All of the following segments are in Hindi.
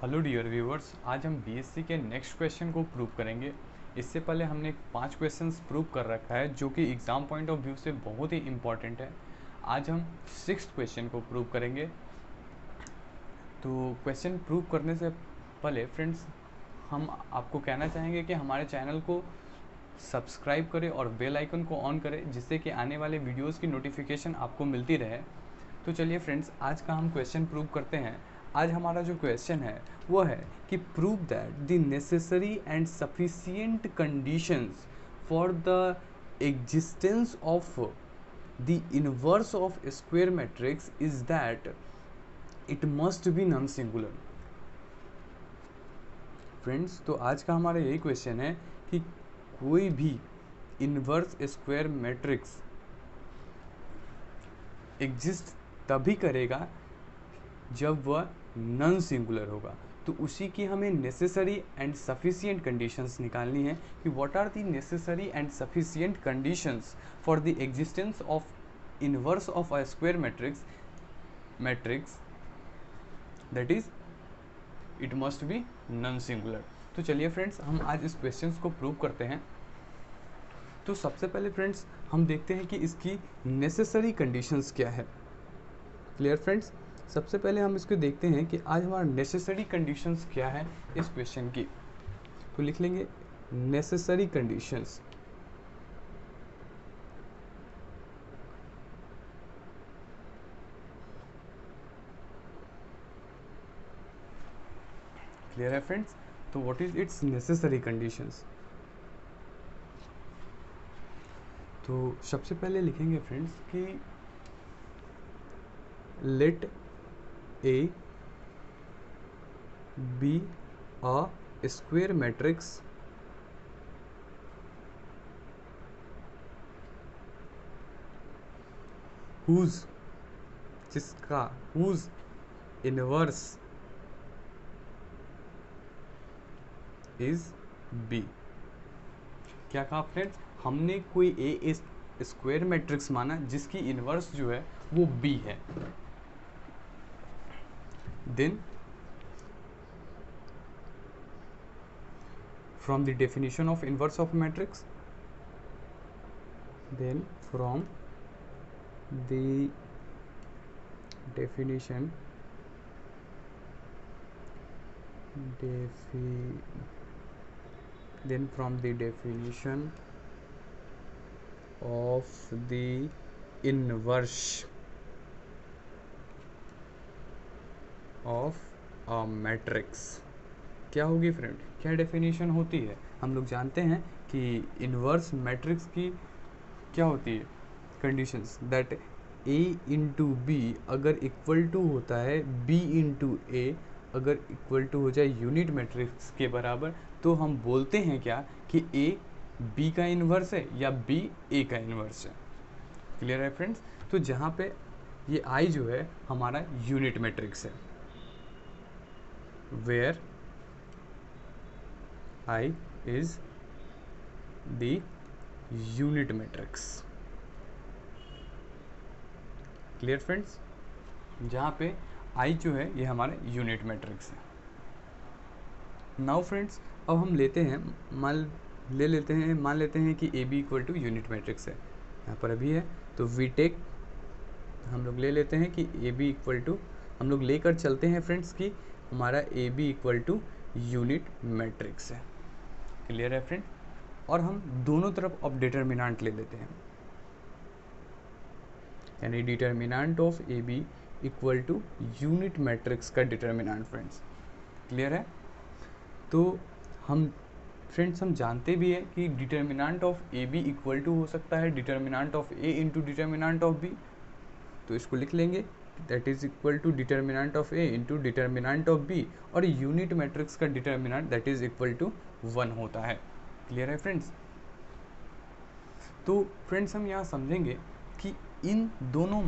हेलो डियर व्यूअर्स, आज हम बीएससी के नेक्स्ट क्वेश्चन को प्रूव करेंगे। इससे पहले हमने 5 क्वेश्चंस प्रूव कर रखा है जो कि एग्ज़ाम पॉइंट ऑफ व्यू से बहुत ही इम्पॉर्टेंट है। आज हम 6th क्वेश्चन को प्रूव करेंगे। तो क्वेश्चन प्रूव करने से पहले फ्रेंड्स, हम आपको कहना चाहेंगे कि हमारे चैनल को सब्सक्राइब करें और बेल आइकन को ऑन करें, जिससे कि आने वाले वीडियोस की नोटिफिकेशन आपको मिलती रहे। तो चलिए फ्रेंड्स, आज का हम क्वेश्चन प्रूव करते हैं। आज हमारा जो क्वेश्चन है वो है कि prove that the necessary and sufficient conditions for the existence of the inverse of square matrix is that it must be non singular. Friends, तो आज का हमारा यही क्वेश्चन है कि कोई भी इनवर्स स्क्वायर मैट्रिक्स एग्जिस्ट तभी करेगा जब वह नॉन सिंगुलर होगा। तो उसी की हमें नेसेसरी एंड सफिशिएंट कंडीशंस निकालनी है कि what are the necessary and sufficient conditions for the existence of inverse of a square matrix that is it must be non singular. तो चलिए फ्रेंड्स, हम आज इस क्वेश्चन को प्रूव करते हैं। तो सबसे पहले फ्रेंड्स, हम देखते हैं कि इसकी नेसेसरी कंडीशंस क्या है। क्लियर फ्रेंड्स, सबसे पहले हम इसको देखते हैं कि आज हमारा नेसेसरी कंडीशंस क्या है इस क्वेश्चन की। तो लिख लेंगे नेसेसरी कंडीशंस। क्लियर है फ्रेंड्स? तो what is its necessary conditions? तो सबसे पहले लिखेंगे फ्रेंड्स कि let A B a square matrix whose inverse is B. क्या कहा फ्रेंड्स? हमने कोई ए स्क्वायर मैट्रिक्स माना जिसकी इनवर्स जो है वो बी है। Then from the definition of inverse of matrix, then from the definition then from the definition of the inverse of a matrix, क्या होगी फ्रेंड? क्या डेफिनेशन होती है? हम लोग जानते हैं कि इनवर्स मैट्रिक्स की क्या होती है conditions, that a into B अगर इक्वल टू होता है b इंटू ए, अगर इक्वल टू हो जाए यूनिट मैट्रिक्स के बराबर, तो हम बोलते हैं क्या कि a b का इन्वर्स है या b a का इन्वर्स है। क्लियर है फ्रेंड्स? तो जहाँ पे ये i जो है हमारा यूनिट मैट्रिक्स है, where I is the unit matrix। Clear friends? जहाँ पे I जो है ये हमारा यूनिट मैट्रिक्स है। नाउ फ्रेंड्स, अब हम लेते हैं मान लेते हैं कि A B equal to unit matrix है। यहाँ पर अभी है तो वी टेक, हम लोग ले लेते हैं कि ए बी इक्वल टू, हम लोग लेकर चलते हैं फ्रेंड्स कि हमारा A B equal to unit matrix है। क्लियर है फ्रेंड? और हम दोनों तरफ अब डिटर्मिनेंट ले लेते हैं, यानी determinant of A B equal to unit matrix का डिटर्मिनेंट फ्रेंड्स। क्लियर है? तो हम फ्रेंड्स, हम जानते भी है कि determinant of A B equal to हो सकता है determinant of A into determinant of B. तो इसको लिख लेंगे that is equal to determinant of A into determinant of B, और यूनिट मैट्रिक्स का determinant that is equal to 1 होता है। क्लियर है फ्रेंड्स? तो फ्रेंड्स, हम यहाँ समझेंगे कि इन दोनों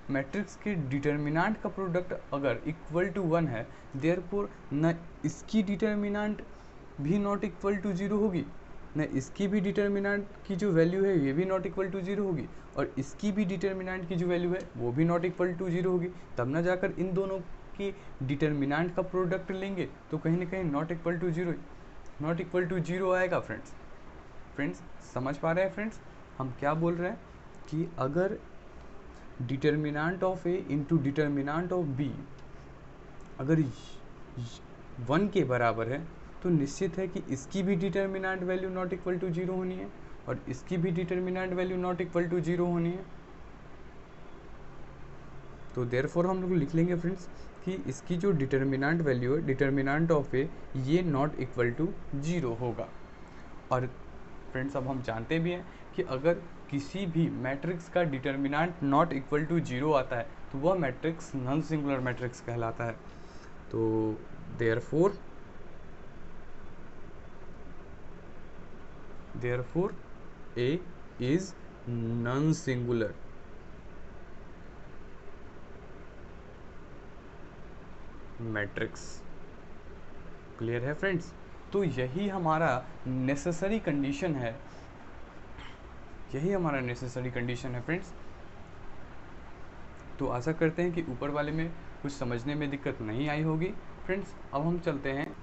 मैट्रिक्स के डिटर्मिनेंट का प्रोडक्ट अगर इक्वल टू 1 है, देयरफॉर न इसकी डिटर्मिनेंट भी नॉट इक्वल टू 0 होगी, न इसकी भी डिटर्मिनेंट की जो वैल्यू है ये भी नॉट इक्वल टू 0 होगी, और इसकी भी डिटर्मिनेंट की जो वैल्यू है वो भी नॉट इक्वल टू 0 होगी। तब ना जाकर इन दोनों के डिटर्मिनेंट का प्रोडक्ट लेंगे तो कहीं ना कहीं नॉट इक्वल टू जीरो आएगा फ्रेंड्स समझ पा रहे हैं फ्रेंड्स हम क्या बोल रहे हैं कि अगर determinant of A into determinant of B अगर 1 के बराबर है तो निश्चित है कि इसकी भी determinant value not equal to zero होनी है और इसकी भी determinant value not equal to zero होनी है। तो देयरफॉर हम लोग लिख लेंगे फ्रेंड्स कि इसकी जो डिटर्मिनेंट वैल्यू है डिटर्मिनेंट ऑफ ए ये नॉट इक्वल टू जीरो होगा। और फ्रेंड्स अब हम जानते भी हैं कि अगर किसी भी मैट्रिक्स का determinant not equal to zero आता है तो वह मैट्रिक्स नॉन सिंगुलर मैट्रिक्स कहलाता है। तो therefore A is non singular matrix. Clear है फ्रेंड्स? तो यही हमारा नेसेसरी कंडीशन है, फ्रेंड्स। तो आशा करते हैं कि ऊपर वाले में कुछ समझने में दिक्कत नहीं आई होगी। फ्रेंड्स अब हम चलते हैं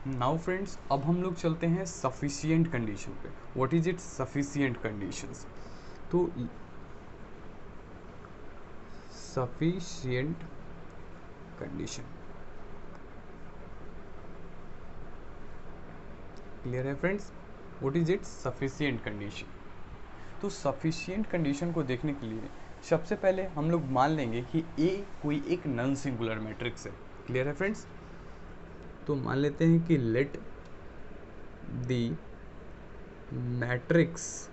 नाउ फ्रेंड्स अब हम लोग चलते हैं सफिशिएंट कंडीशन पे। What is it sufficient conditions? तो सफिशिएंट कंडीशन क्लियर है friends? What is it sufficient condition? तो सफिशिएंट कंडीशन को देखने के लिए सबसे पहले हम लोग मान लेंगे कि ए कोई एक नॉन सिंगुलर मैट्रिक्स है। क्लियर है फ्रेंड्स? तो मान लेते हैं कि लेट द मैट्रिक्स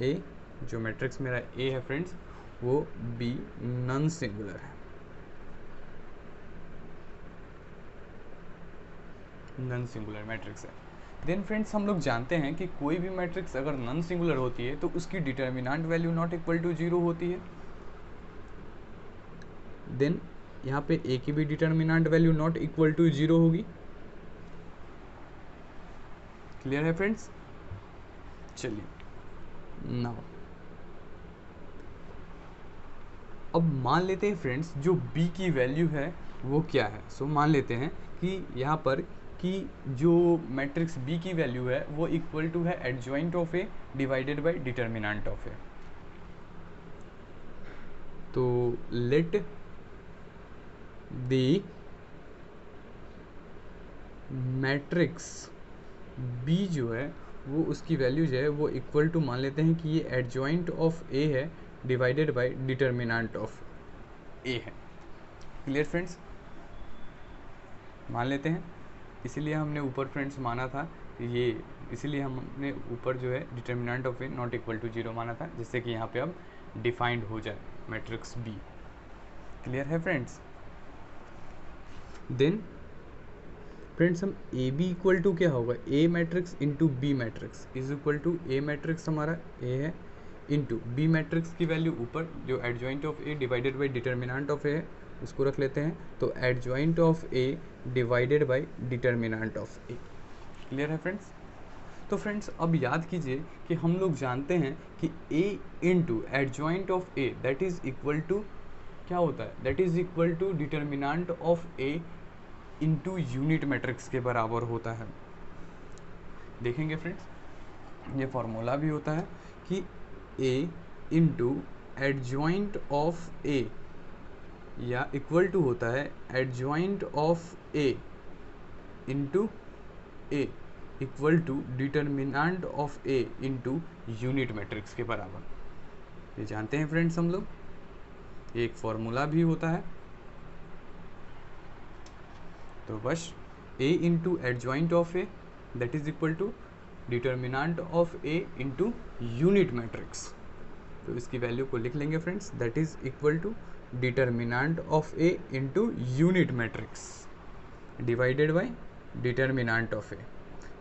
ए, जो मैट्रिक्स मेरा ए है फ्रेंड्स, वो बी नॉन सिंगुलर है, नॉन सिंगुलर मैट्रिक्स है। देन फ्रेंड्स हम लोग जानते हैं कि कोई भी मैट्रिक्स अगर नॉन सिंगुलर होती है तो उसकी determinant value not equal to zero होती है। देन यहाँ पे ए की भी determinant value not equal to zero होगी। क्लियर है फ्रेंड्स? चलिए नाउ अब मान लेते हैं फ्रेंड्स जो b की वैल्यू है वो क्या है। सो मान लेते हैं कि यहाँ पर कि जो मैट्रिक्स b की वैल्यू है वो इक्वल टू है adjoint of A divided by determinant of A. तो लेट द मैट्रिक्स b जो है वो उसकी वैल्यू जो है वो इक्वल टू मान लेते हैं कि ये एडजॉइंट ऑफ a है divided by determinant of a है। Clear friends? मान लेते हैं, इसीलिए हमने ऊपर फ्रेंड्स माना था ये, इसीलिए हमने ऊपर जो है determinant of A not equal to zero माना था, जिससे कि यहाँ पे अब डिफाइंड हो जाए मैट्रिक्स बी। क्लियर है फ्रेंड्स? देन फ्रेंड्स हम ए बी इक्वल टू क्या होगा, A matrix into B matrix is equal to A matrix हमारा ए है इंटू बी मैट्रिक्स की वैल्यू ऊपर जो adjoint of A divided by determinant of A है उसको रख लेते हैं। तो adjoint of A divided by determinant of A. Clear है फ्रेंड्स? तो फ्रेंड्स अब याद कीजिए कि हम लोग जानते हैं कि A into adjoint of A that is equal to क्या होता है, that is equal to determinant of A into unit matrix के बराबर होता है। देखेंगे फ्रेंड्स ये फॉर्मूला भी होता है कि A into adjoint of A या इक्वल टू होता है adjoint of A into A equal to determinant of A into unit matrix के बराबर। ये जानते हैं फ्रेंड्स हम लोग, ये एक फॉर्मूला भी होता है। तो बस a into adjoint of A that is equal to determinant of A into unit matrix. तो इसकी वैल्यू को लिख लेंगे friends, that is equal to determinant of A into unit matrix divided by determinant of A.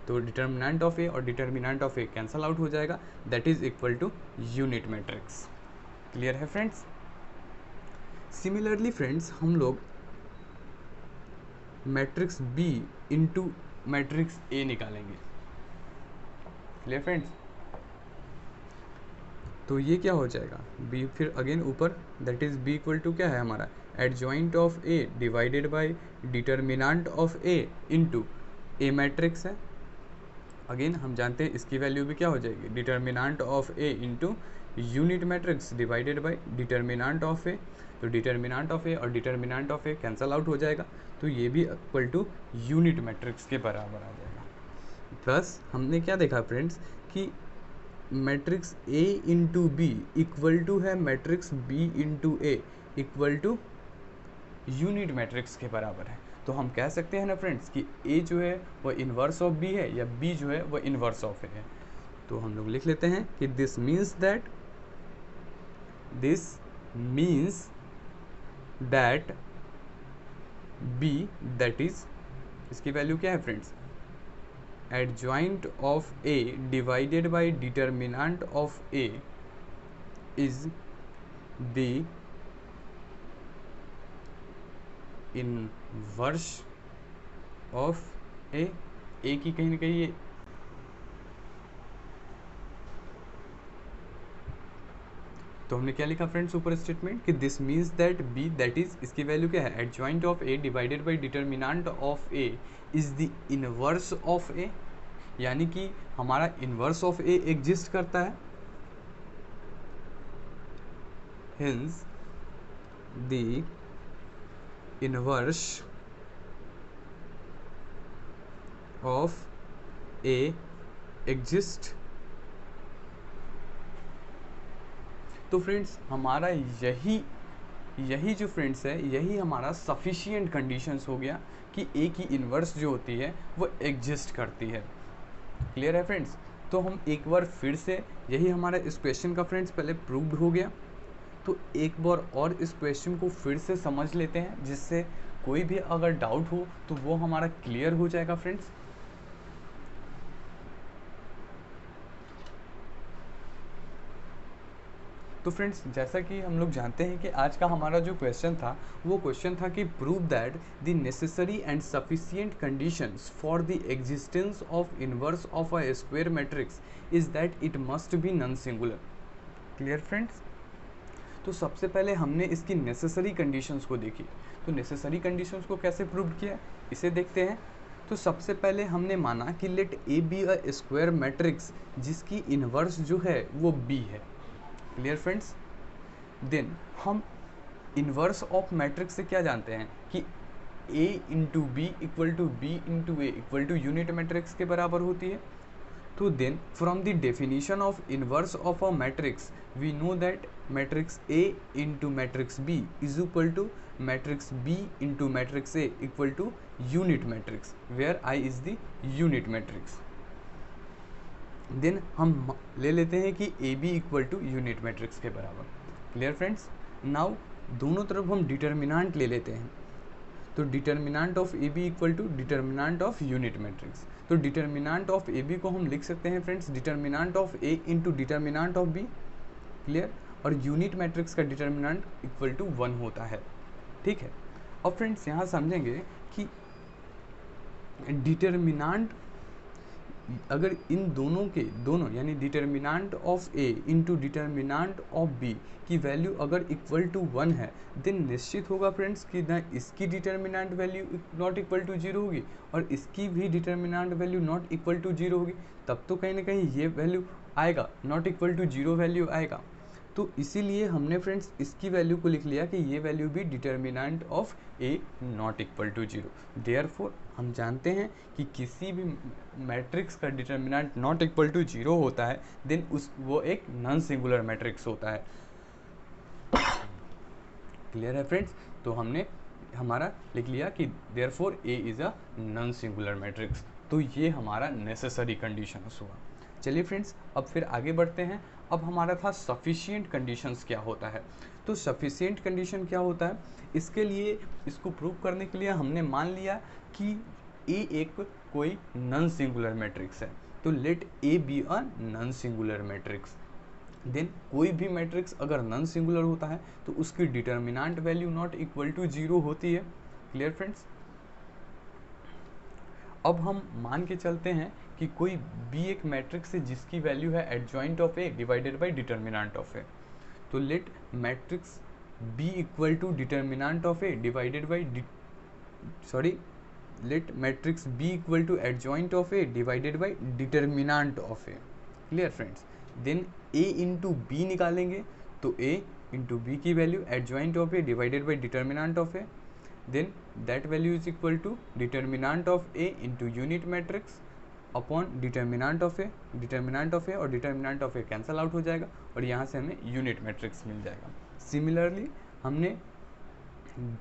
तो डिटर्मिनेंट ऑफ ए और determinant of A cancel out हो जाएगा, that is equal to unit matrix. Clear है फ्रेंड्स? सिमिलरली फ्रेंड्स हम लोग मैट्रिक्स बी इंटू मैट्रिक्स ए निकालेंगे। Clear friends? तो ये क्या हो जाएगा बी, फिर अगेन ऊपर that is B equal to क्या है हमारा adjoint of A divided by determinant of A into A matrix है। अगेन हम जानते हैं इसकी वैल्यू भी क्या हो जाएगी determinant of A into unit matrix divided by determinant of A. तो डिटर्मिनेंट ऑफ ए और determinant of A cancel out हो जाएगा, तो ये भी इक्वल टू यूनिट मैट्रिक्स के बराबर आ जाएगा। प्लस हमने क्या देखा फ्रेंड्स कि matrix A into B equal to है matrix B into A equal to unit matrix के बराबर है। तो हम कह सकते हैं ना फ्रेंड्स कि ए जो है वो इन्वर्स ऑफ बी है या बी जो है वो इन्वर्स ऑफ ए है। तो हम लोग लिख लेते हैं कि this means that B that is इसकी वैल्यू क्या है friends adjoint of A divided by determinant of A is the inverse of A की कहीं ना कहीं ये तो हमने क्या लिखा फ्रेंड्स ऊपर स्टेटमेंट कि this means that B that is इसकी वैल्यू क्या है adjoint of A divided by determinant of A is the inverse of A, यानी कि हमारा इनवर्स ऑफ ए एग्जिस्ट करता है। Hence the inverse of A exist. तो फ्रेंड्स हमारा यही जो फ्रेंड्स है यही हमारा सफिशिएंट कंडीशंस हो गया कि ए की इन्वर्स जो होती है वो एग्जिस्ट करती है। क्लियर है फ्रेंड्स? तो हम एक बार फिर से यही हमारा इस क्वेश्चन का फ्रेंड्स पहले प्रूव्ड हो गया, तो एक बार और इस क्वेश्चन को फिर से समझ लेते हैं जिससे कोई भी अगर डाउट हो तो वो हमारा क्लियर हो जाएगा फ्रेंड्स। तो फ्रेंड्स जैसा कि हम लोग जानते हैं कि आज का हमारा जो क्वेश्चन था वो क्वेश्चन था कि prove that the necessary and sufficient conditions for the existence of inverse of a square matrix is that it must be non singular. Clear friends? तो सबसे पहले हमने इसकी नेसेसरी कंडीशंस को देखी। तो नेसेसरी कंडीशंस को कैसे प्रूव किया इसे देखते हैं। तो सबसे पहले हमने माना कि let A B a square matrix जिसकी इनवर्स जो है वो बी है। Clear friends? देन हम इनवर्स ऑफ मैट्रिक्स से क्या जानते हैं कि a into B equal to B into A equal to unit matrix के बराबर होती है। तो then from the definition of inverse of a matrix we know that matrix a into matrix b is equal to matrix b into matrix a equal to unit matrix where i is the unit matrix. Then हम ले लेते हैं कि A B equal to unit matrix के बराबर। Clear friends? नाउ दोनों तरफ हम डिटर्मिनेंट ले लेते हैं। तो determinant of A B equal to determinant of unit matrix. तो डिटर्मिनेंट ऑफ ए बी को हम लिख सकते हैं friends determinant of A into determinant of B. Clear? और यूनिट मैट्रिक्स का डिटर्मिनेंट इक्वल टू 1 होता है। ठीक है? अब फ्रेंड्स यहाँ समझेंगे कि डिटर्मिनेंट अगर इन दोनों यानी determinant of A into determinant of B की वैल्यू अगर इक्वल टू 1 है देन निश्चित होगा फ्रेंड्स कि ना इसकी determinant value not equal to 0 होगी और इसकी भी determinant value not equal to 0 होगी। तब तो कहीं ना कहीं ये वैल्यू आएगा, नॉट इक्वल टू 0 वैल्यू आएगा। तो इसीलिए हमने फ्रेंड्स इसकी वैल्यू को लिख लिया कि ये वैल्यू भी determinant of A not equal to 0। Therefore हम जानते हैं कि किसी भी मैट्रिक्स का डिटर्मिनेंट नॉट इक्वल टू 0 होता है देन वो एक नॉन सिंगुलर मैट्रिक्स होता है। क्लियर है फ्रेंड्स? तो हमने हमारा लिख लिया कि therefore A is a non singular matrix. तो ये हमारा नेसेसरी कंडीशंस हुआ। चलिए फ्रेंड्स अब फिर आगे बढ़ते हैं। अब हमारा था सफिशिएंट कंडीशंस क्या होता है। तो सफिशिएंट कंडीशन क्या होता है, इसके लिए इसको प्रूव करने के लिए हमने मान लिया कि ए एक कोई नॉन सिंगुलर मैट्रिक्स है। तो let A B a non singular matrix. Then कोई भी मैट्रिक्स अगर नॉन सिंगुलर होता है तो उसकी determinant value not equal to 0 होती है। Clear friends? अब हम मान के चलते हैं कि कोई बी एक मैट्रिक्स है जिसकी वैल्यू है adjoint of A divided by determinant of A. तो let matrix B equal to determinant of A divided by let matrix B equal to adjoint of A divided by determinant of A. Clear friends? Then A into B निकालेंगे तो ए इंटू बी की value adjoint of A divided by determinant of A, then that value is equal to determinant of A into unit matrix upon determinant of A. Determinant of A और determinant of A cancel out हो जाएगा और यहाँ से हमें यूनिट मैट्रिक्स मिल जाएगा। सिमिलरली हमने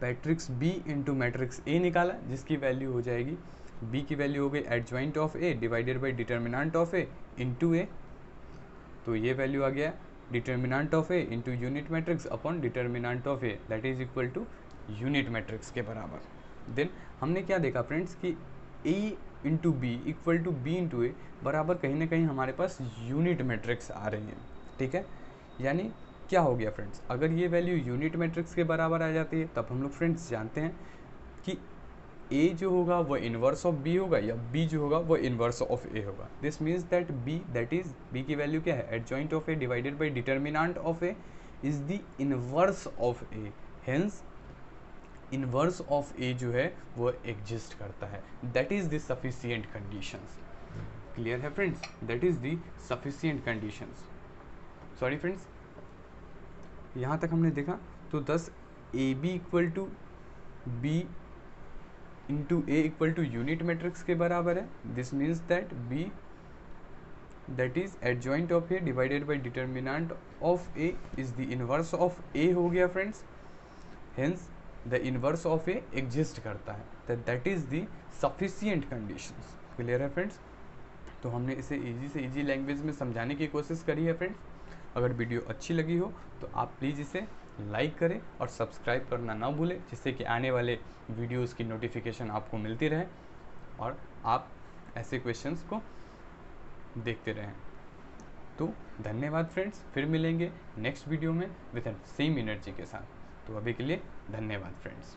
matrix B into matrix A निकाला जिसकी वैल्यू हो जाएगी, बी की वैल्यू हो गई adjoint of A divided by determinant of A into A. तो ये वैल्यू आ गया determinant of A into unit matrix upon determinant of A, that is equal to unit matrix के बराबर। देन हमने क्या देखा फ्रेंड्स कि A into B equal to B into A बराबर कहीं ना कहीं हमारे पास यूनिट मैट्रिक्स आ रही है। ठीक है, यानी क्या हो गया फ्रेंड्स, अगर ये वैल्यू यूनिट मैट्रिक्स के बराबर आ जाती है तब हम लोग फ्रेंड्स जानते हैं कि ए जो होगा वो इन्वर्स ऑफ बी होगा या बी जो होगा वो इन्वर्स ऑफ ए होगा। This means that B, that is B की वैल्यू क्या है adjoint of A divided by determinant of A is the inverse of A, hence inverse of A जो है वो एग्जिस्ट करता है। That is the sufficient conditions. Clear है friends? That is the sufficient conditions. Sorry friends, यहाँ तक हमने देखा तो thus A B equal to B into A equal to unit matrix के बराबर है। This means that B that is adjoint of A divided by determinant of A is the inverse of A हो गया friends, hence the inverse of A exist करता है, that is the sufficient conditions. Clear है फ्रेंड्स? तो हमने इसे इजी से इजी लैंग्वेज में समझाने की कोशिश करी है फ्रेंड्स। अगर वीडियो अच्छी लगी हो तो आप प्लीज़ इसे लाइक करें और सब्सक्राइब करना ना भूलें, जिससे कि आने वाले वीडियोस की नोटिफिकेशन आपको मिलती रहे और आप ऐसे क्वेश्चंस को देखते रहें। तो धन्यवाद फ्रेंड्स, फिर मिलेंगे नेक्स्ट वीडियो में विद सेम एनर्जी के साथ। तो अभी के लिए धन्यवाद फ्रेंड्स।